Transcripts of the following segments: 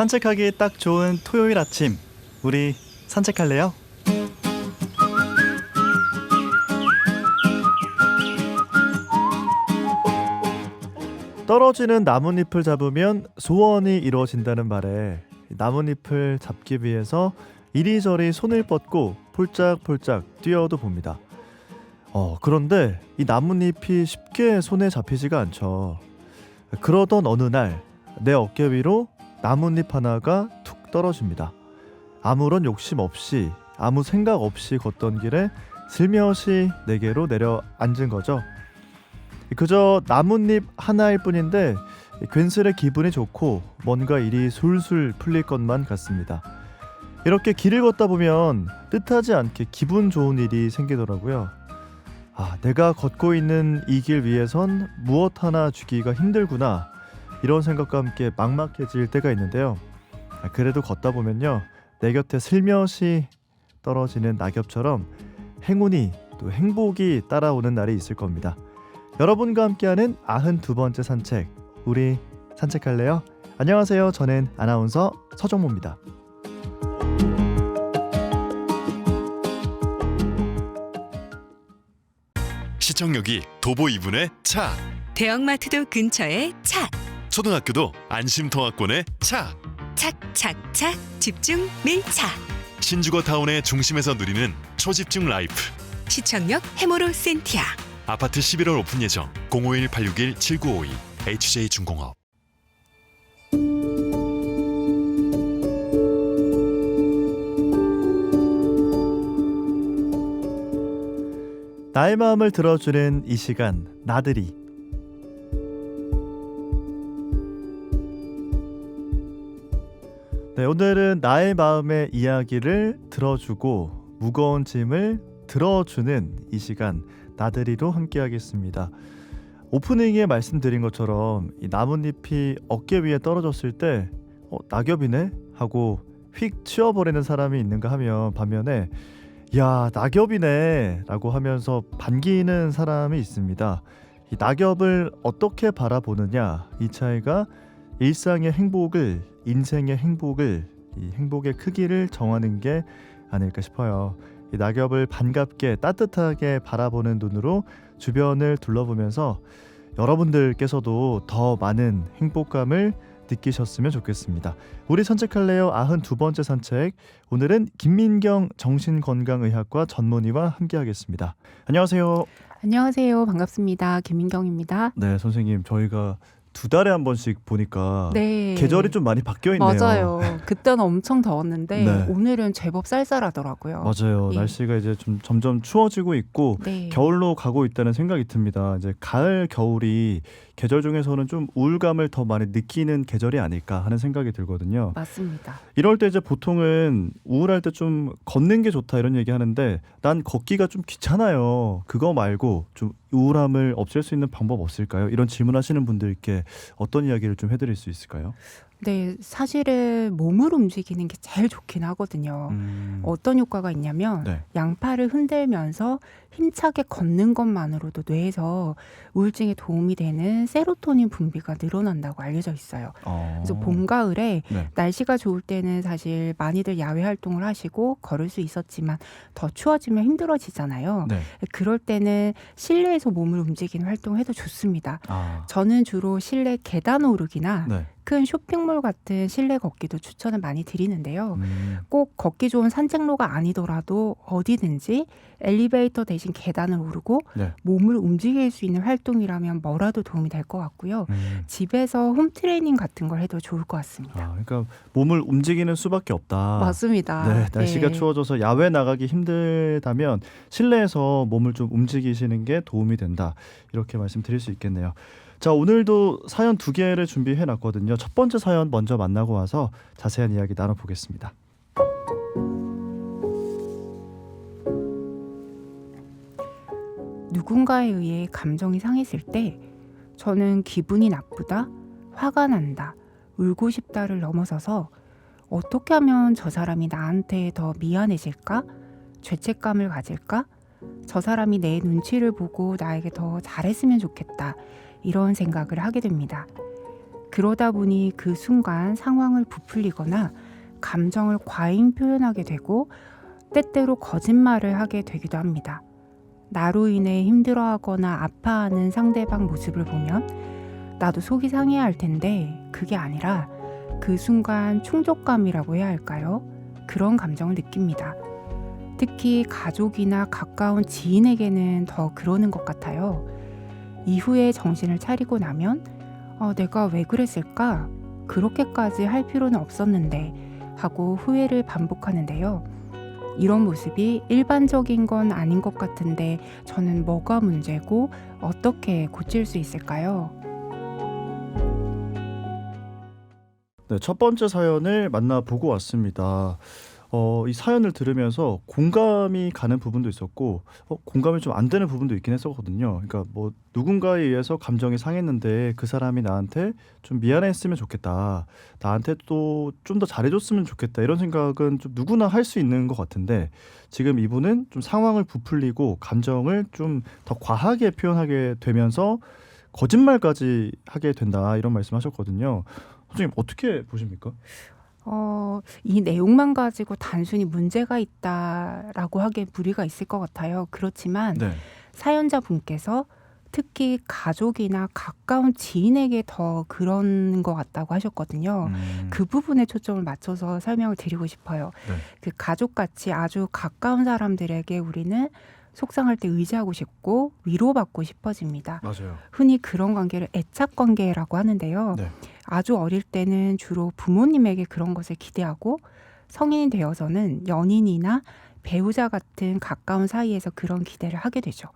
산책하기 딱 좋은 토요일 아침, 우리 산책할래요? 떨어지는 나뭇잎을 잡으면 소원이 이루어진다는 말에 나뭇잎을 잡기 위해서 이리저리 손을 뻗고 폴짝폴짝 뛰어도 봅니다. 그런데 이 나뭇잎이 쉽게 손에 잡히지가 않죠. 그러던 어느 날 내 어깨 위로 나뭇잎 하나가 툭 떨어집니다. 아무런 욕심 없이 아무 생각 없이 걷던 길에 슬며시 내게로 내려앉은 거죠. 그저 나뭇잎 하나일 뿐인데 괜스레 기분이 좋고 뭔가 일이 술술 풀릴 것만 같습니다. 이렇게 길을 걷다 보면 뜻하지 않게 기분 좋은 일이 생기더라고요. 내가 걷고 있는 이 길 위에선 무엇 하나 주기가 힘들구나, 이런 생각과 함께 막막해질 때가 있는데요. 그래도 걷다 보면요, 내 곁에 슬며시 떨어지는 낙엽처럼 행운이 또 행복이 따라오는 날이 있을 겁니다. 여러분과 함께하는 92번째 산책, 우리 산책할래요? 안녕하세요. 저는 아나운서 서정모입니다. 시청역이 도보 2분의 차, 대형마트도 근처에 차, 초등학교도 안심통학권에 차, 착착착 집중 밀차. 신주거타운의 중심에서 누리는 초집중 라이프. 시청역 해모로 센티아. 아파트 11월 오픈 예정. 051-861-7952 HJ중공업. 나의 마음을 들어주는 이 시간, 나들이. 네, 오늘은 나의 마음의 이야기를 들어주고 무거운 짐을 들어주는 이 시간, 나들이로 함께하겠습니다. 오프닝에 말씀드린 것처럼 이 나뭇잎이 어깨 위에 떨어졌을 때 낙엽이네? 하고 휙 치워버리는 사람이 있는가 하면, 반면에 야, 낙엽이네 라고 하면서 반기는 사람이 있습니다. 이 낙엽을 어떻게 바라보느냐, 이 차이가 일상의 행복을, 인생의 행복을, 이 행복의 크기를 정하는 게 아닐까 싶어요. 이 낙엽을 반갑게 따뜻하게 바라보는 눈으로 주변을 둘러보면서 여러분들께서도 더 많은 행복감을 느끼셨으면 좋겠습니다. 우리 산책할래요 92번째 산책, 오늘은 김민경 정신건강의학과 전문의와 함께하겠습니다. 안녕하세요. 안녕하세요. 반갑습니다. 김민경입니다. 네, 선생님, 저희가 2달에 한 번씩 보니까 네. 계절이 좀 많이 바뀌어 있네요. 맞아요. 그때는 엄청 더웠는데 네. 오늘은 제법 쌀쌀하더라고요. 맞아요. 예. 날씨가 이제 좀 점점 추워지고 있고 네. 겨울로 가고 있다는 생각이 듭니다. 이제 가을, 겨울이 계절 중에서는 좀 우울감을 더 많이 느끼는 계절이 아닐까 하는 생각이 들거든요. 맞습니다. 이럴 때 이제 보통은 우울할 때 좀 걷는 게 좋다 이런 얘기 하는데, 난 걷기가 좀 귀찮아요. 그거 말고 좀 우울함을 없앨 수 있는 방법 없을까요? 이런 질문하시는 분들께 어떤 이야기를 좀 해드릴 수 있을까요? 네, 사실은 몸을 움직이는 게 제일 좋긴 하거든요. 어떤 효과가 있냐면 네. 양팔을 흔들면서 힘차게 걷는 것만으로도 뇌에서 우울증에 도움이 되는 세로토닌 분비가 늘어난다고 알려져 있어요. 그래서 봄, 가을에 네. 날씨가 좋을 때는 사실 많이들 야외 활동을 하시고 걸을 수 있었지만 더 추워지면 힘들어지잖아요. 네. 그럴 때는 실내에서 몸을 움직이는 활동을 해도 좋습니다. 저는 주로 실내 계단 오르기나 네. 큰 쇼핑몰 같은 실내 걷기도 추천을 많이 드리는데요. 꼭 걷기 좋은 산책로가 아니더라도 어디든지 엘리베이터 대신 계단을 오르고 네. 몸을 움직일 수 있는 활동이라면 뭐라도 도움이 될 것 같고요. 집에서 홈트레이닝 같은 걸 해도 좋을 것 같습니다. 그러니까 몸을 움직이는 수밖에 없다. 맞습니다. 네, 날씨가 네. 추워져서 야외 나가기 힘들다면 실내에서 몸을 좀 움직이시는 게 도움이 된다, 이렇게 말씀드릴 수 있겠네요. 자, 오늘도 사연 2개를 준비해 놨거든요. 첫 번째 사연 먼저 만나고 와서 자세한 이야기 나눠보겠습니다. 누군가에 의해 감정이 상했을 때 저는 기분이 나쁘다, 화가 난다, 울고 싶다를 넘어서서 어떻게 하면 저 사람이 나한테 더 미안해질까? 죄책감을 가질까? 저 사람이 내 눈치를 보고 나에게 더 잘했으면 좋겠다, 이런 생각을 하게 됩니다. 그러다 보니 그 순간 상황을 부풀리거나 감정을 과잉 표현하게 되고 때때로 거짓말을 하게 되기도 합니다. 나로 인해 힘들어하거나 아파하는 상대방 모습을 보면 나도 속이 상해야 할 텐데 그게 아니라 그 순간 충족감이라고 해야 할까요? 그런 감정을 느낍니다. 특히 가족이나 가까운 지인에게는 더 그러는 것 같아요. 이후에 정신을 차리고 나면 내가 왜 그랬을까? 그렇게까지 할 필요는 없었는데 하고 후회를 반복하는데요. 이런 모습이 일반적인 건 아닌 것 같은데 저는 뭐가 문제고 어떻게 고칠 수 있을까요? 네, 첫 번째 사연을 만나보고 왔습니다. 이 사연을 들으면서 공감이 가는 부분도 있었고 공감이 좀 안 되는 부분도 있긴 했었거든요. 그러니까 뭐 누군가에 의해서 감정이 상했는데 그 사람이 나한테 좀 미안했으면 좋겠다. 나한테 또 좀 더 잘해줬으면 좋겠다. 이런 생각은 좀 누구나 할 수 있는 것 같은데 지금 이분은 좀 상황을 부풀리고 감정을 좀 더 과하게 표현하게 되면서 거짓말까지 하게 된다. 이런 말씀하셨거든요. 선생님 어떻게 보십니까? 이 내용만 가지고 단순히 문제가 있다라고 하기에 무리가 있을 것 같아요. 그렇지만 네. 사연자분께서 특히 가족이나 가까운 지인에게 더 그런 것 같다고 하셨거든요. 그 부분에 초점을 맞춰서 설명을 드리고 싶어요. 네. 그 가족같이 아주 가까운 사람들에게 우리는 속상할 때 의지하고 싶고 위로받고 싶어집니다. 맞아요. 흔히 그런 관계를 애착 관계라고 하는데요. 네. 아주 어릴 때는 주로 부모님에게 그런 것을 기대하고 성인이 되어서는 연인이나 배우자 같은 가까운 사이에서 그런 기대를 하게 되죠.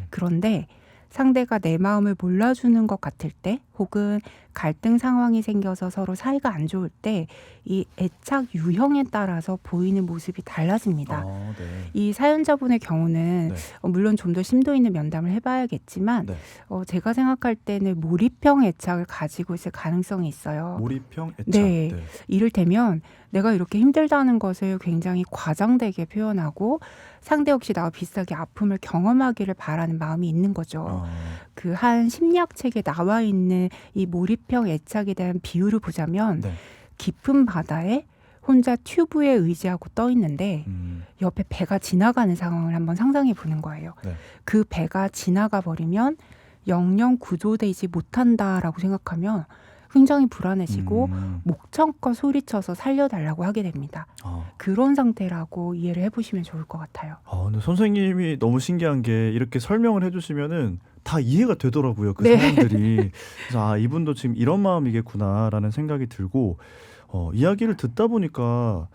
그런데 상대가 내 마음을 몰라주는 것 같을 때 혹은 갈등 상황이 생겨서 서로 사이가 안 좋을 때 이 애착 유형에 따라서 보이는 모습이 달라집니다. 네. 이 사연자분의 경우는 네. 물론 좀 더 심도 있는 면담을 해봐야겠지만 네. 제가 생각할 때는 몰입형 애착을 가지고 있을 가능성이 있어요. 몰입형 애착. 네. 이를테면 내가 이렇게 힘들다는 것을 굉장히 과장되게 표현하고 상대 역시 나와 비슷하게 아픔을 경험하기를 바라는 마음이 있는 거죠. 그 한 심리학책에 나와 있는 이 몰입형 애착에 대한 비유를 보자면 네. 깊은 바다에 혼자 튜브에 의지하고 떠 있는데 옆에 배가 지나가는 상황을 한번 상상해 보는 거예요. 네. 그 배가 지나가 버리면 영영 구조되지 못한다라고 생각하면 굉장히 불안해지고 목청껏 소리쳐서 살려달라고 하게 됩니다. 그런 상태라고 이해를 해보시면 좋을 것 같아요. 근데 선생님이 너무 신기한 게 이렇게 설명을 해주시면은 다 이해가 되더라고요. 그 네. 상황들이. 그래서 이분도 지금 이런 마음이겠구나라는 생각이 들고 이야기를 듣다 보니까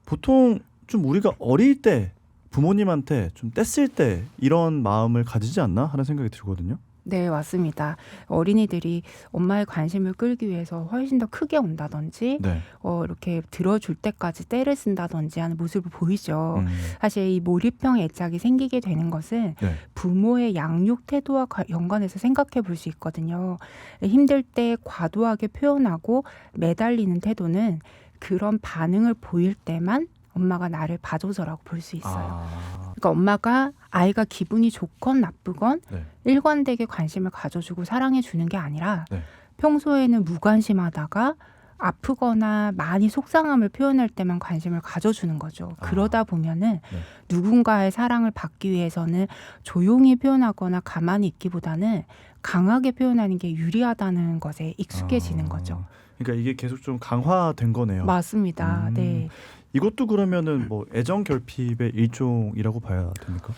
보통 좀 우리가 어릴 때 부모님한테 좀 뗐을 때 이런 마음을 가지지 않나 하는 생각이 들거든요. 네, 맞습니다. 어린이들이 엄마의 관심을 끌기 위해서 훨씬 더 크게 온다든지 네. 이렇게 들어줄 때까지 떼를 쓴다든지 하는 모습을 보이죠. 사실 이 몰입형 애착이 생기게 되는 것은 네. 부모의 양육 태도와 연관해서 생각해 볼 수 있거든요. 힘들 때 과도하게 표현하고 매달리는 태도는 그런 반응을 보일 때만 엄마가 나를 봐줘서라고 볼 수 있어요. 그러니까 엄마가 아이가 기분이 좋건 나쁘건 네. 일관되게 관심을 가져주고 사랑해주는 게 아니라 네. 평소에는 무관심하다가 아프거나 많이 속상함을 표현할 때만 관심을 가져주는 거죠. 그러다 보면은 네. 누군가의 사랑을 받기 위해서는 조용히 표현하거나 가만히 있기보다는 강하게 표현하는 게 유리하다는 것에 익숙해지는 거죠. 그러니까 이게 계속 좀 강화된 거네요. 맞습니다. 네. 이것도 그러면은 뭐 애정 결핍의 일종이라고 봐야 됩니까?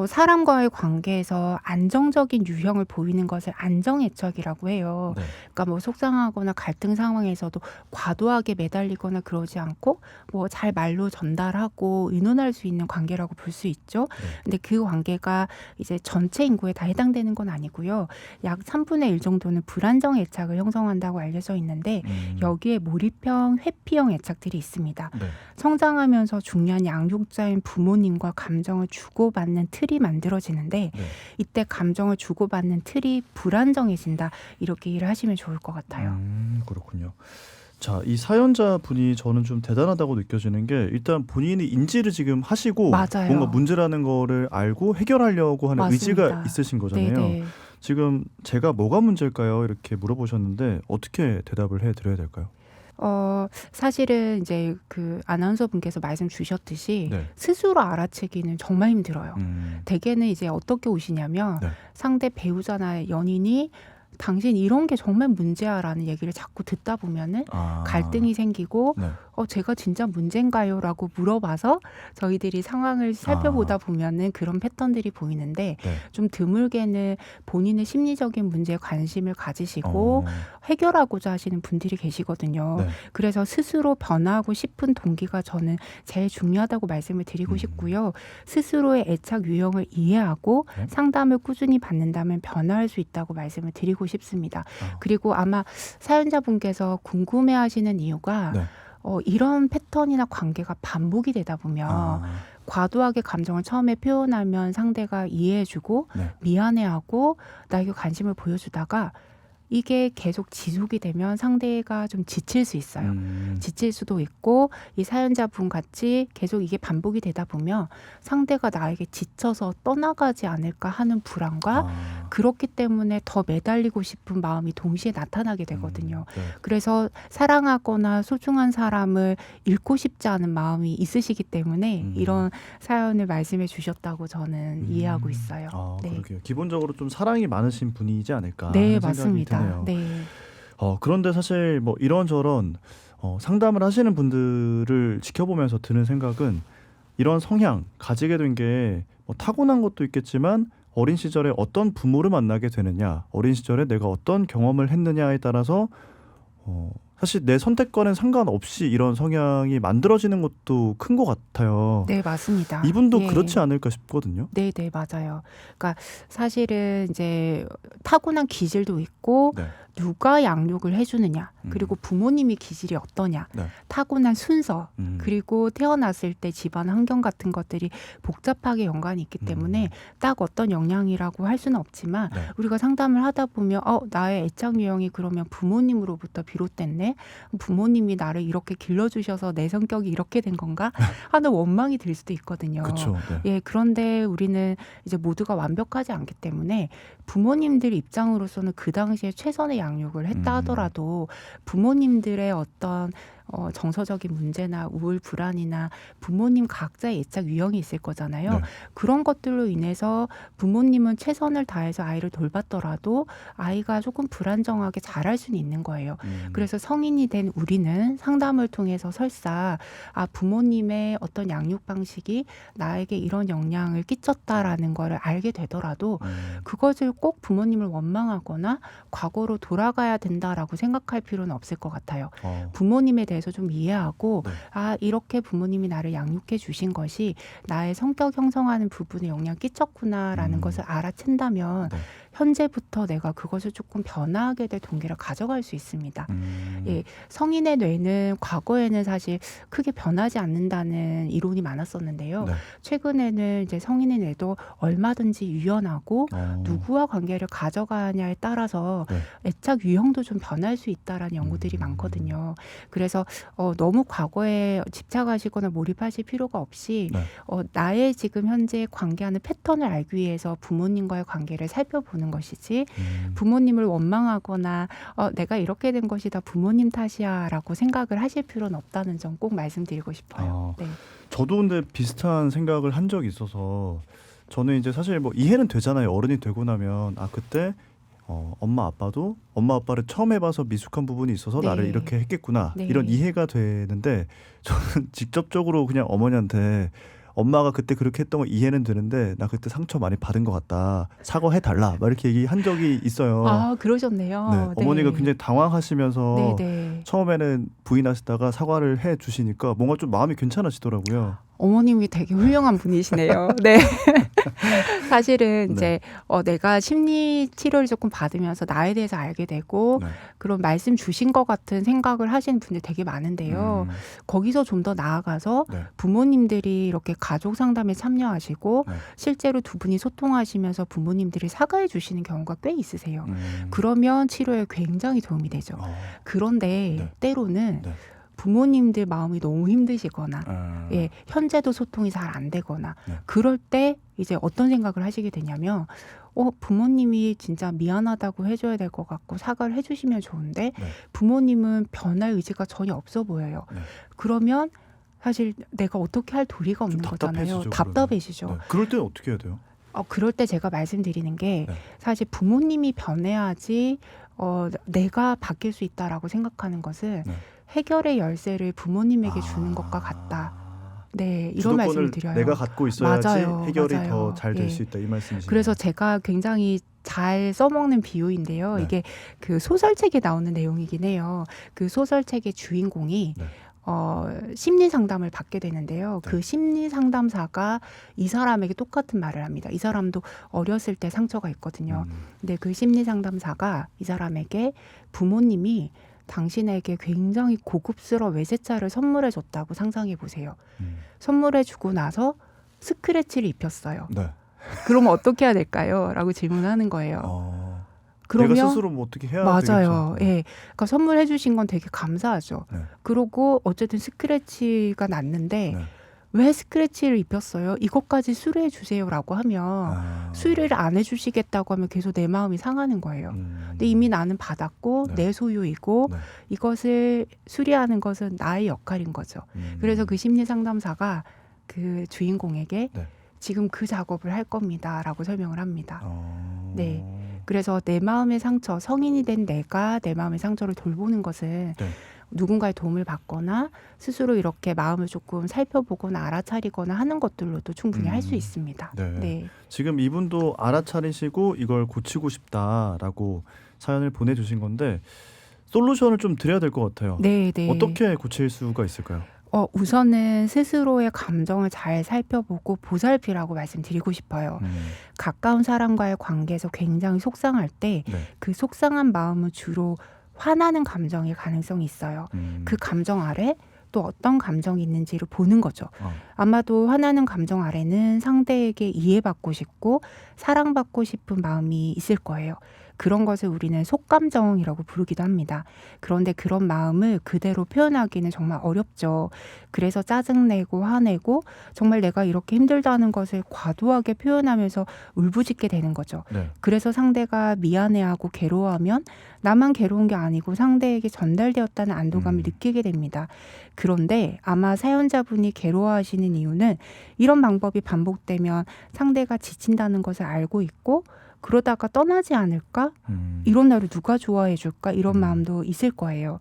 사람과의 관계에서 안정적인 유형을 보이는 것을 안정애착이라고 해요. 네. 그러니까 뭐 속상하거나 갈등 상황에서도 과도하게 매달리거나 그러지 않고 뭐 잘 말로 전달하고 의논할 수 있는 관계라고 볼 수 있죠. 네. 근데 그 관계가 이제 전체 인구에 다 해당되는 건 아니고요. 약 3분의 1 정도는 불안정 애착을 형성한다고 알려져 있는데 여기에 몰입형, 회피형 애착들이 있습니다. 네. 성장하면서 중요한 양육자인 부모님과 감정을 주고받는 틀이 만들어지는데 네. 이때 감정을 주고받는 틀이 불안정해진다. 이렇게 이해를 하시면 좋을 것 같아요. 그렇군요. 자, 이 사연자 분이 저는 좀 대단하다고 느껴지는 게 일단 본인이 인지를 지금 하시고 맞아요. 뭔가 문제라는 거를 알고 해결하려고 하는 맞습니다. 의지가 있으신 거잖아요. 네네. 지금 제가 뭐가 문제일까요? 이렇게 물어보셨는데 어떻게 대답을 해드려야 될까요? 사실은 이제 그 아나운서 분께서 말씀 주셨듯이 네. 스스로 알아채기는 정말 힘들어요. 대개는 이제 어떻게 오시냐면 네. 상대 배우자나 연인이 당신 이런 게 정말 문제야라는 얘기를 자꾸 듣다 보면은 갈등이 생기고 네. 제가 진짜 문제인가요? 라고 물어봐서 저희들이 상황을 살펴보다 보면은 그런 패턴들이 보이는데 네. 좀 드물게는 본인의 심리적인 문제에 관심을 가지시고 어, 해결하고자 하시는 분들이 계시거든요. 네. 그래서 스스로 변화하고 싶은 동기가 저는 제일 중요하다고 말씀을 드리고 싶고요. 스스로의 애착 유형을 이해하고 네. 상담을 꾸준히 받는다면 변화할 수 있다고 말씀을 드리고 싶습니다. 그리고 아마 사연자분께서 궁금해하시는 이유가 네. 이런 패턴이나 관계가 반복이 되다 보면 과도하게 감정을 처음에 표현하면 상대가 이해해주고 네. 미안해하고 나에게 관심을 보여주다가 이게 계속 지속이 되면 상대가 좀 지칠 수 있어요. 지칠 수도 있고 이 사연자분 같이 계속 이게 반복이 되다 보면 상대가 나에게 지쳐서 떠나가지 않을까 하는 불안과 그렇기 때문에 더 매달리고 싶은 마음이 동시에 나타나게 되거든요. 네. 그래서 사랑하거나 소중한 사람을 잃고 싶지 않은 마음이 있으시기 때문에 이런 사연을 말씀해 주셨다고 저는 이해하고 있어요. 네. 그러게요. 기본적으로 좀 사랑이 많으신 분이지 않을까 네, 하는 생각이 맞습니다. 드네요. 네. 그런데 사실 뭐 이런저런 상담을 하시는 분들을 지켜보면서 드는 생각은 이런 성향 가지게 된 게 뭐 타고난 것도 있겠지만 어린 시절에 어떤 부모를 만나게 되느냐, 어린 시절에 내가 어떤 경험을 했느냐에 따라서 사실 내 선택과는 상관없이 이런 성향이 만들어지는 것도 큰 것 같아요. 네, 맞습니다. 이분도 예. 그렇지 않을까 싶거든요. 네, 네, 맞아요. 그러니까 사실은 이제 타고난 기질도 있고 네. 누가 양육을 해주느냐, 그리고 부모님이 기질이 어떠냐, 네. 타고난 순서, 음. 그리고 태어났을 때 집안 환경 같은 것들이 복잡하게 연관이 있기 때문에 딱 어떤 영향이라고 할 수는 없지만 네. 우리가 상담을 하다 보면 나의 애착 유형이 그러면 부모님으로부터 비롯됐네, 부모님이 나를 이렇게 길러주셔서 내 성격이 이렇게 된 건가 하는 원망이 들 수도 있거든요. 그렇죠. 네. 예, 그런데 우리는 이제 모두가 완벽하지 않기 때문에 부모님들 입장으로서는 그 당시에 최선의 양육을 했다 하더라도 부모님들의 어떤 정서적인 문제나 우울 불안이나 부모님 각자의 애착 유형이 있을 거잖아요. 네. 그런 것들로 인해서 부모님은 최선을 다해서 아이를 돌봤더라도 아이가 조금 불안정하게 자랄 수는 있는 거예요. 그래서 성인이 된 우리는 상담을 통해서 설사 부모님의 어떤 양육 방식이 나에게 이런 영향을 끼쳤다라는 거를 알게 되더라도 그것을 꼭 부모님을 원망하거나 과거로 돌아가야 된다라고 생각할 필요는 없을 것 같아요. 부모님에 대해서 좀 이해하고 네. 이렇게 부모님이 나를 양육해 주신 것이 나의 성격 형성하는 부분에 영향 끼쳤구나라는 것을 알아챈다면 네. 현재부터 내가 그것을 조금 변화하게 될 동기를 가져갈 수 있습니다. 예, 성인의 뇌는 과거에는 사실 크게 변하지 않는다는 이론이 많았었는데요. 네. 최근에는 이제 성인의 뇌도 얼마든지 유연하고 누구와 관계를 가져가냐에 따라서 네. 애착 유형도 좀 변할 수 있다라는 연구들이 많거든요. 그래서 너무 과거에 집착하시거나 몰입하실 필요가 없이 네. 나의 지금 현재 관계하는 패턴을 알기 위해서 부모님과의 관계를 살펴보는 것이지 부모님을 원망하거나 내가 이렇게 된 것이 다 부모님 탓이야라고 생각을 하실 필요는 없다는 점 꼭 말씀드리고 싶어요. 네. 저도 근데 비슷한 생각을 한 적이 있어서 저는 이제 사실 뭐 이해는 되잖아요. 어른이 되고 나면 그때 엄마 아빠를 처음 해봐서 미숙한 부분이 있어서 네. 나를 이렇게 했겠구나 네. 이런 이해가 되는데 저는 직접적으로 그냥 어머니한테 엄마가 그때 그렇게 했던 거 이해는 되는데 나 그때 상처 많이 받은 것 같다, 사과해달라 막 이렇게 얘기한 적이 있어요. 그러셨네요. 네, 네. 어머니가 굉장히 당황하시면서 네. 처음에는 부인하시다가 사과를 해주시니까 뭔가 좀 마음이 괜찮아지더라고요. 어머님이 되게 훌륭한 분이시네요. 네. 사실은 이제 내가 심리 치료를 조금 받으면서 나에 대해서 알게 되고 네. 그런 말씀 주신 것 같은 생각을 하시는 분들 되게 많은데요. 거기서 좀 더 나아가서 네. 부모님들이 이렇게 가족 상담에 참여하시고 네. 실제로 두 분이 소통하시면서 부모님들이 사과해 주시는 경우가 꽤 있으세요. 그러면 치료에 굉장히 도움이 되죠. 그런데 네. 때로는 네. 부모님들 마음이 너무 힘드시거나 아, 예, 현재도 소통이 잘 안 되거나 네. 그럴 때 이제 어떤 생각을 하시게 되냐면 부모님이 진짜 미안하다고 해줘야 될 것 같고 사과를 해주시면 좋은데 네. 부모님은 변할 의지가 전혀 없어 보여요. 네. 그러면 사실 내가 어떻게 할 도리가 없는 좀 거잖아요. 답답해지죠, 답답해지죠. 네. 그럴 때 어떻게 해야 돼요? 그럴 때 제가 말씀드리는 게 네. 사실 부모님이 변해야지 내가 바뀔 수 있다라고 생각하는 것은 네. 해결의 열쇠를 부모님에게 주는 것과 같다. 네, 이런 주도권을 말씀을 드려요. 내가 갖고 있어야지 맞아요, 해결이 맞아요. 더 잘 될 예. 수 있다 이 말씀이시죠. 그래서 제가 굉장히 잘 써먹는 비유인데요. 네. 이게 그 소설책에 나오는 내용이긴 해요. 그 소설책의 주인공이 네. 심리 상담을 받게 되는데요. 네. 그 심리 상담사가 이 사람에게 똑같은 말을 합니다. 이 사람도 어렸을 때 상처가 있거든요. 근데 그 심리 상담사가 이 사람에게 부모님이 당신에게 굉장히 고급스러운 외제차를 선물해 줬다고 상상해 보세요. 선물해 주고 나서 스크래치를 입혔어요. 네. 그러면 어떻게 해야 될까요? 라고 질문하는 거예요. 그러면 내가 스스로 뭐 어떻게 해야 맞아요. 되겠죠. 예. 그러니까 선물해 주신 건 되게 감사하죠. 네. 그러고 어쨌든 스크래치가 났는데 네. 왜 스크래치를 입혔어요? 이것까지 수리해 주세요라고 하면 수리를 안 해주시겠다고 하면 계속 내 마음이 상하는 거예요. 근데 이미 나는 받았고 네. 내 소유이고 네. 이것을 수리하는 것은 나의 역할인 거죠. 그래서 그 심리 상담사가 그 주인공에게 네. 지금 그 작업을 할 겁니다라고 설명을 합니다. 네. 네. 그래서 내 마음의 상처, 성인이 된 내가 내 마음의 상처를 돌보는 것은 네. 누군가의 도움을 받거나 스스로 이렇게 마음을 조금 살펴보거나 알아차리거나 하는 것들로도 충분히 할 수 있습니다. 네. 네. 지금 이분도 알아차리시고 이걸 고치고 싶다라고 사연을 보내주신 건데 솔루션을 좀 드려야 될 것 같아요. 네, 네. 어떻게 고칠 수가 있을까요? 우선은 스스로의 감정을 잘 살펴보고 보살피라고 말씀드리고 싶어요. 가까운 사람과의 관계에서 굉장히 속상할 때 그 네. 속상한 마음은 주로 화나는 감정일 가능성이 있어요. 그 감정 아래 또 어떤 감정이 있는지를 보는 거죠. 아마도 화나는 감정 아래는 상대에게 이해받고 싶고 사랑받고 싶은 마음이 있을 거예요. 그런 것을 우리는 속감정이라고 부르기도 합니다. 그런데 그런 마음을 그대로 표현하기는 정말 어렵죠. 그래서 짜증내고 화내고 정말 내가 이렇게 힘들다는 것을 과도하게 표현하면서 울부짖게 되는 거죠. 네. 그래서 상대가 미안해하고 괴로워하면 나만 괴로운 게 아니고 상대에게 전달되었다는 안도감을 느끼게 됩니다. 그런데 아마 사연자분이 괴로워하시는 이유는 이런 방법이 반복되면 상대가 지친다는 것을 알고 있고 그러다가 떠나지 않을까? 이런 나를 누가 좋아해 줄까? 이런 마음도 있을 거예요.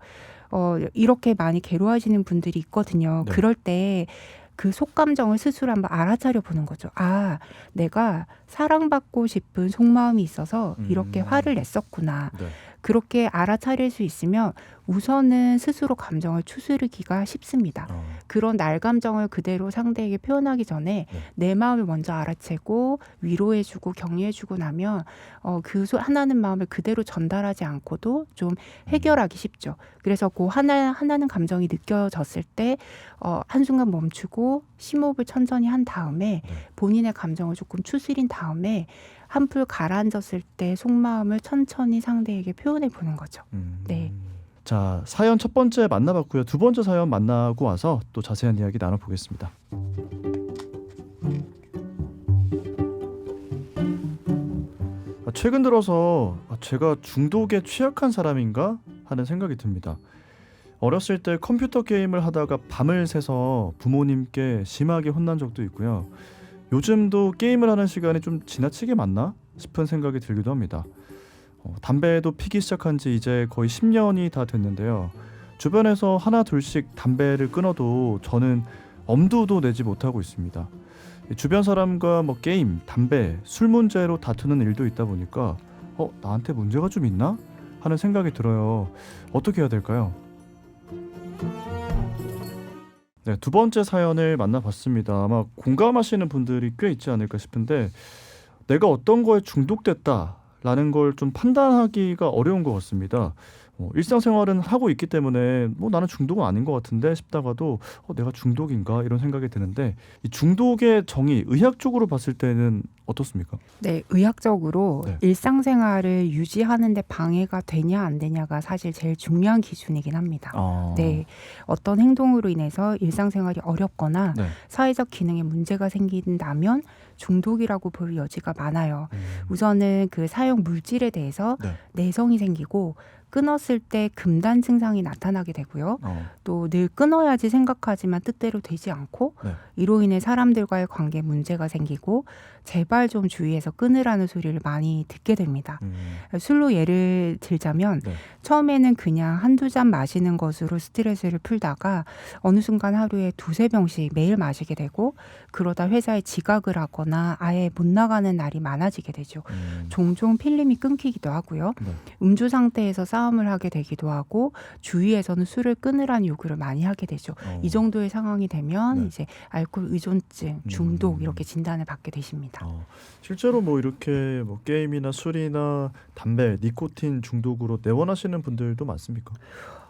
이렇게 많이 괴로워하시는 분들이 있거든요. 네. 그럴 때 그 속감정을 스스로 한번 알아차려 보는 거죠. 아, 내가 사랑받고 싶은 속마음이 있어서 이렇게 화를 냈었구나. 네. 그렇게 알아차릴 수 있으면 우선은 스스로 감정을 추스르기가 쉽습니다. 그런 날 감정을 그대로 상대에게 표현하기 전에 네. 내 마음을 먼저 알아채고 위로해주고 격려해주고 나면 그 하나는 마음을 그대로 전달하지 않고도 좀 해결하기 쉽죠. 그래서 그 하나는 감정이 느껴졌을 때 한순간 멈추고 심호흡을 천천히 한 다음에 본인의 감정을 조금 추스린 다음에 한풀 가라앉았을 때 속마음을 천천히 상대에게 표현해 보는 거죠. 네. 자, 사연 첫 번째 만나봤고요. 두 번째 사연 만나고 와서 또 자세한 이야기 나눠보겠습니다. 최근 들어서 제가 중독에 취약한 사람인가 하는 생각이 듭니다. 어렸을 때 컴퓨터 게임을 하다가 밤을 새서 부모님께 심하게 혼난 적도 있고요. 요즘도 게임을 하는 시간이 좀 지나치게 많나 싶은 생각이 들기도 합니다. 담배도 피기 시작한 지 이제 거의 10년이 다 됐는데요. 주변에서 하나 둘씩 담배를 끊어도 저는 엄두도 내지 못하고 있습니다. 주변 사람과 뭐 게임, 담배, 술 문제로 다투는 일도 있다 보니까 나한테 문제가 좀 있나? 하는 생각이 들어요. 어떻게 해야 될까요? 네, 두 번째 사연을 만나봤습니다. 아마 공감하시는 분들이 꽤 있지 않을까 싶은데 내가 어떤 거에 중독됐다라는 걸 좀 판단하기가 어려운 것 같습니다. 일상생활은 하고 있기 때문에 뭐 나는 중독은 아닌 것 같은데 싶다가도 내가 중독인가 이런 생각이 드는데 이 중독의 정의 의학적으로 봤을 때는 어떻습니까? 네, 의학적으로 네. 일상생활을 유지하는데 방해가 되냐 안 되냐가 사실 제일 중요한 기준이긴 합니다. 네, 어떤 행동으로 인해서 일상생활이 어렵거나 네. 사회적 기능에 문제가 생긴다면 중독이라고 볼 여지가 많아요. 음. 우선은 그 사용 물질에 대해서 네. 내성이 생기고 끊었을 때 금단 증상이 나타나게 되고요. 또 늘 끊어야지 생각하지만 뜻대로 되지 않고 네. 이로 인해 사람들과의 관계에 문제가 생기고 제발 좀 주의해서 끊으라는 소리를 많이 듣게 됩니다. 술로 예를 들자면 네. 처음에는 그냥 한두 잔 마시는 것으로 스트레스를 풀다가 어느 순간 하루에 2-3병씩 매일 마시게 되고 그러다 회사에 지각을 하거나 아예 못 나가는 날이 많아지게 되죠. 종종 필름이 끊기기도 하고요. 네. 음주 상태에서 싸움을 하게 되기도 하고 주위에서는 술을 끊으라는 요구를 많이 하게 되죠. 이 정도의 상황이 되면 네. 이제 알코올 의존증, 중독 이렇게 진단을 받게 되십니다. 실제로 뭐 이렇게 뭐 게임이나 술이나 담배, 니코틴 중독으로 내원하시는 분들도 많습니까?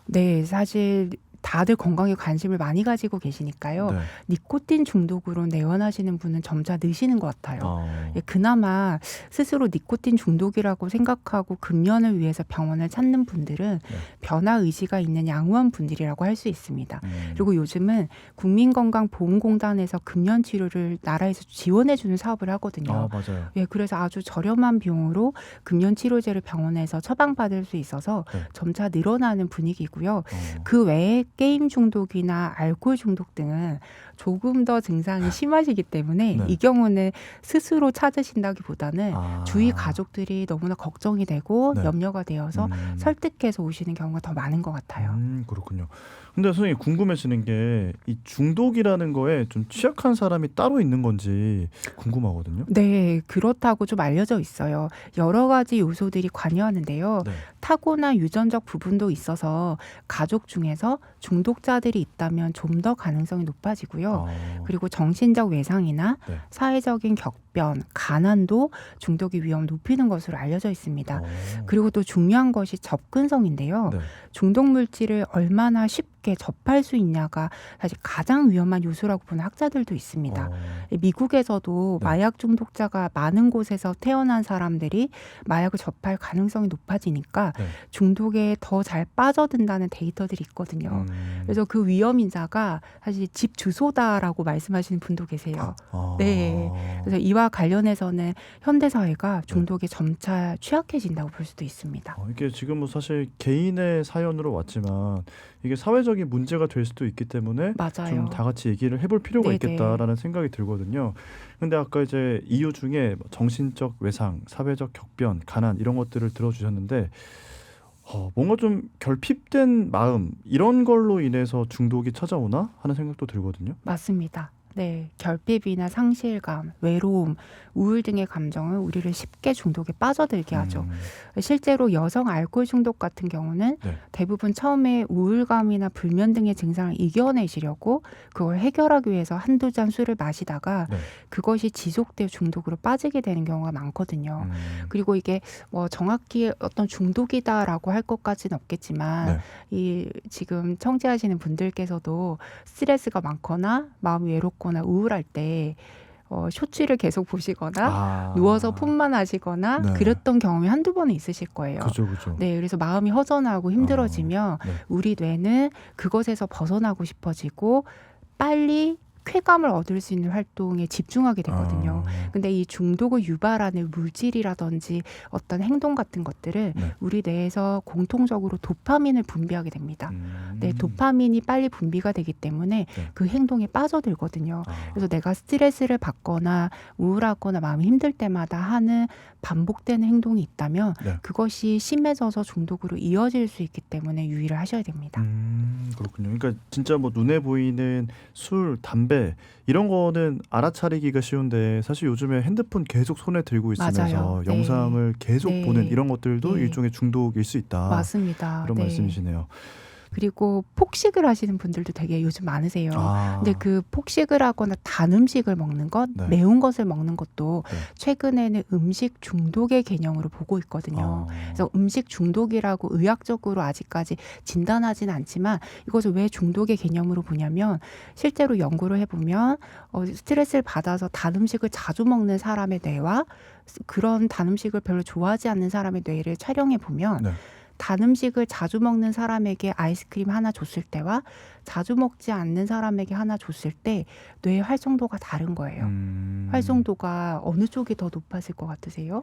네, 사실 다들 건강에 관심을 많이 가지고 계시니까요. 네. 니코틴 중독으로 내원하시는 분은 점차 느시는 것 같아요. 그나마 스스로 니코틴 중독이라고 생각하고 금연을 위해서 병원을 찾는 분들은 변화 의지가 있는 양호한 분들이라고 할 수 있습니다. 그리고 요즘은 국민건강보험공단에서 금연 치료를 나라에서 지원해주는 사업을 하거든요. 맞아요. 예, 그래서 아주 저렴한 비용으로 금연 치료제를 병원에서 처방받을 수 있어서 네. 점차 늘어나는 분위기고요. 그 외에 게임 중독이나 알코올 중독 등은 조금 더 증상이 심하시기 때문에 네. 이 경우는 스스로 찾으신다기보다는 주위 가족들이 너무나 걱정이 되고 네. 염려가 되어서 설득해서 오시는 경우가 더 많은 것 같아요. 그렇군요. 근데 선생님 궁금해지는 게 이 중독이라는 거에 좀 취약한 사람이 따로 있는 건지 궁금하거든요. 네, 그렇다고 좀 알려져 있어요. 여러 가지 요소들이 관여하는데요. 네. 타고나 유전적 부분도 있어서 가족 중에서 중독자들이 있다면 좀 더 가능성이 높아지고요. 그리고 정신적 외상이나 네. 사회적인 격변, 가난도 중독의 위험을 높이는 것으로 알려져 있습니다. 그리고 또 중요한 것이 접근성인데요. 네. 중독 물질을 얼마나 쉽게 접할 수 있냐가 사실 가장 위험한 요소라고 보는 학자들도 있습니다. 미국에서도 네. 마약 중독자가 많은 곳에서 태어난 사람들이 마약을 접할 가능성이 높아지니까 네. 중독에 더 잘 빠져든다는 데이터들이 있거든요. 그래서 그 위험 인자가 사실 집 주소다라고 말씀하시는 분도 계세요. 네. 그래서 이와 관련해서는 현대 사회가 중독에 점차 취약해진다고 볼 수도 있습니다. 이게 지금 뭐 사실 개인의 사연으로 왔지만 이게 사회적인 문제가 될 수도 있기 때문에 맞아요. 좀 다 같이 얘기를 해볼 필요가 네네. 있겠다라는 생각이 들거든요. 근데 아까 이제 이유 중에 뭐 정신적 외상, 사회적 격변, 가난 이런 것들을 들어주셨는데 뭔가 좀 결핍된 마음 이런 걸로 인해서 중독이 찾아오나 하는 생각도 들거든요. 맞습니다. 네, 결핍이나 상실감, 외로움, 우울 등의 감정은 우리를 쉽게 중독에 빠져들게 하죠. 실제로 여성 알코올 중독 같은 경우는 네. 대부분 처음에 우울감이나 불면 등의 증상을 이겨내시려고 그걸 해결하기 위해서 한두 잔 술을 마시다가 네. 그것이 지속되어 중독으로 빠지게 되는 경우가 많거든요. 그리고 이게 뭐 정확히 어떤 중독이다라고 할 것까지는 없겠지만 이 지금 청취하시는 분들께서도 스트레스가 많거나 마음이 외롭거나 우울할 때 쇼츠를 계속 보시거나 누워서 폰만 하시거나 네. 그랬던 경험이 한두 번은 있으실 거예요. 그죠. 네, 그래서 마음이 허전하고 힘들어지면 네. 우리 뇌는 그것에서 벗어나고 싶어지고 빨리 쾌감을 얻을 수 있는 활동에 집중하게 되거든요. 근데 이 중독을 유발하는 물질이라든지 어떤 행동 같은 것들은 네. 우리 뇌에서 공통적으로 도파민을 분비하게 됩니다. 네, 도파민이 빨리 분비가 되기 때문에 네. 그 행동에 빠져들거든요. 그래서 내가 스트레스를 받거나 우울하거나 마음이 힘들 때마다 하는 반복되는 행동이 있다면 네. 그것이 심해져서 중독으로 이어질 수 있기 때문에 유의를 하셔야 됩니다. 그렇군요. 그러니까 진짜 뭐 눈에 보이는 술, 담배 이런 거는 알아차리기가 쉬운데 사실 요즘에 핸드폰 계속 손에 들고 있으면서 맞아요. 네. 영상을 계속 네. 보는 이런 것들도 네. 일종의 중독일 수 있다. 맞습니다. 이런 네. 말씀이시네요. 그리고 폭식을 하시는 분들도 되게 요즘 많으세요. 아. 근데 그 폭식을 하거나 단 음식을 먹는 것, 네. 매운 것을 먹는 것도 네. 최근에는 음식 중독의 개념으로 보고 있거든요. 그래서 음식 중독이라고 의학적으로 아직까지 진단하진 않지만 이것을 왜 중독의 개념으로 보냐면 실제로 연구를 해보면 스트레스를 받아서 단 음식을 자주 먹는 사람의 뇌와 그런 단 음식을 별로 좋아하지 않는 사람의 뇌를 촬영해 보면 네. 단 음식을 자주 먹는 사람에게 아이스크림 하나 줬을 때와 자주 먹지 않는 사람에게 하나 줬을 때 뇌의 활성도가 다른 거예요. 활성도가 어느 쪽이 더 높았을 것 같으세요?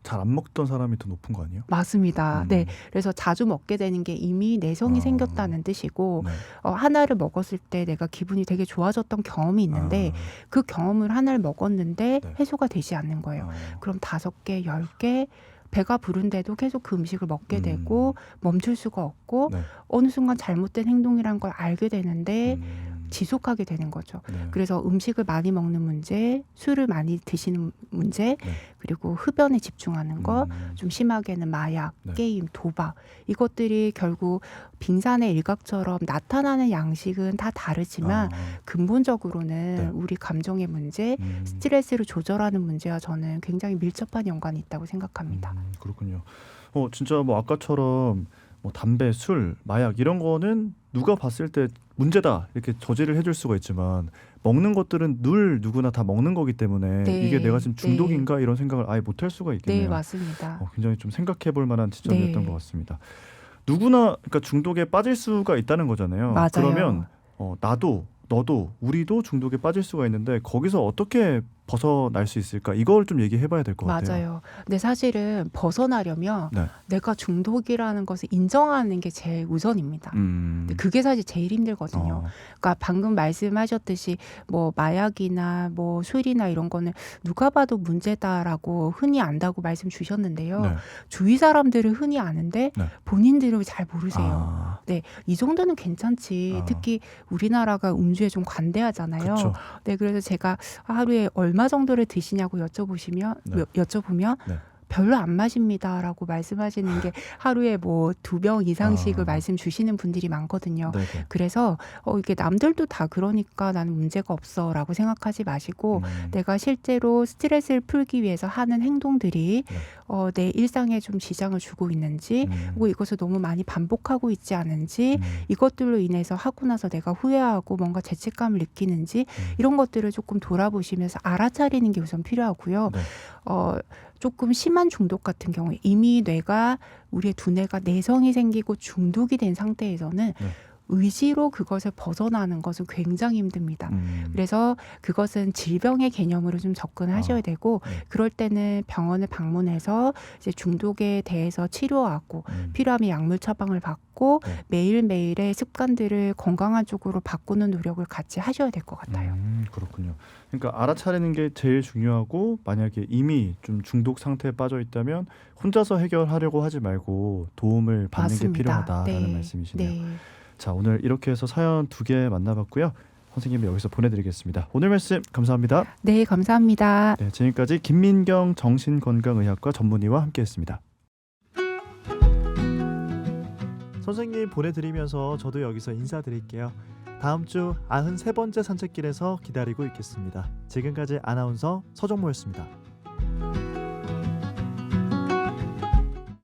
잘 안 먹던 사람이 더 높은 거 아니에요? 맞습니다. 네. 그래서 자주 먹게 되는 게 이미 내성이 아. 생겼다는 뜻이고 네. 하나를 먹었을 때 내가 기분이 되게 좋아졌던 경험이 있는데 그 경험을 하나를 먹었는데 네. 해소가 되지 않는 거예요. 그럼 5개, 10개 배가 부른데도 계속 그 음식을 먹게 되고 멈출 수가 없고 네. 어느 순간 잘못된 행동이란 걸 알게 되는데 지속하게 되는 거죠. 네. 그래서 음식을 많이 먹는 문제, 술을 많이 드시는 문제, 네. 그리고 흡연에 집중하는 것, 좀 심하게는 마약, 네. 게임, 도박 이것들이 결국 빙산의 일각처럼 나타나는 양식은 다 다르지만 근본적으로는 네. 우리 감정의 문제, 스트레스를 조절하는 문제와 저는 굉장히 밀접한 연관이 있다고 생각합니다. 그렇군요. 진짜 뭐 아까처럼 뭐 담배, 술, 마약 이런 거는 누가 봤을 때 문제다 이렇게 저지를 해줄 수가 있지만 먹는 것들은 늘 누구나 다 먹는 거기 때문에 네. 이게 내가 지금 중독인가 이런 생각을 아예 못할 수가 있겠네요. 네, 맞습니다. 굉장히 좀 생각해볼 만한 지점이었던 네. 것 같습니다. 누구나 그러니까 중독에 빠질 수가 있다는 거잖아요. 맞아요. 그러면 나도 너도 우리도 중독에 빠질 수가 있는데 거기서 어떻게 벗어날 수 있을까? 이걸 좀 얘기해봐야 될 것 같아요. 맞아요. 근데 사실은 벗어나려면 네. 내가 중독이라는 것을 인정하는 게 제일 우선입니다. 근데 그게 사실 제일 힘들거든요. 그러니까 방금 말씀하셨듯이 뭐 마약이나 뭐 술이나 이런 거는 누가 봐도 문제다라고 흔히 안다고 말씀 주셨는데요. 네. 주위 사람들은 흔히 아는데 네. 본인들은 잘 모르세요. 아, 네, 이 정도는 괜찮지. 아. 특히 우리나라가 음주에 좀 관대하잖아요. 그렇죠. 네, 그래서 제가 하루에 얼마 정도를 드시냐고 여쭤보면 네. 별로 안 마십니다라고 말씀하시는 게 하루에 뭐 2병 이상씩을 아. 말씀 주시는 분들이 많거든요. 네. 그래서 이게 남들도 다 그러니까 나는 문제가 없어라고 생각하지 마시고 내가 실제로 스트레스를 풀기 위해서 하는 행동들이 네. 내 일상에 좀 지장을 주고 있는지 그리고 이것을 너무 많이 반복하고 있지 않은지 이것들로 인해서 하고 나서 내가 후회하고 뭔가 죄책감을 느끼는지 이런 것들을 조금 돌아보시면서 알아차리는 게 우선 필요하고요. 네. 조금 심한 중독 같은 경우에 이미 뇌가 우리의 두뇌가 내성이 생기고 중독이 된 상태에서는 네. 의지로 그것을 벗어나는 것은 굉장히 힘듭니다. 그래서 그것은 질병의 개념으로 좀 접근하셔야 되고 네. 그럴 때는 병원을 방문해서 이제 중독에 대해서 치료하고 필요하면 약물 처방을 받고 네. 매일매일의 습관들을 건강한 쪽으로 바꾸는 노력을 같이 하셔야 될 것 같아요. 그렇군요. 그러니까 알아차리는 게 제일 중요하고 만약에 이미 좀 중독 상태에 빠져 있다면 혼자서 해결하려고 하지 말고 도움을 받는 맞습니다. 게 필요하다라는 네. 말씀이시네요. 네. 자, 오늘 이렇게 해서 사연 2개 만나봤고요. 선생님 여기서 보내드리겠습니다. 오늘 말씀 감사합니다. 네, 감사합니다. 네, 지금까지 김민경 정신건강의학과 전문의와 함께했습니다. 선생님 보내드리면서 저도 여기서 인사드릴게요. 다음 주 93번째 산책길에서 기다리고 있겠습니다. 지금까지 아나운서 서정모였습니다.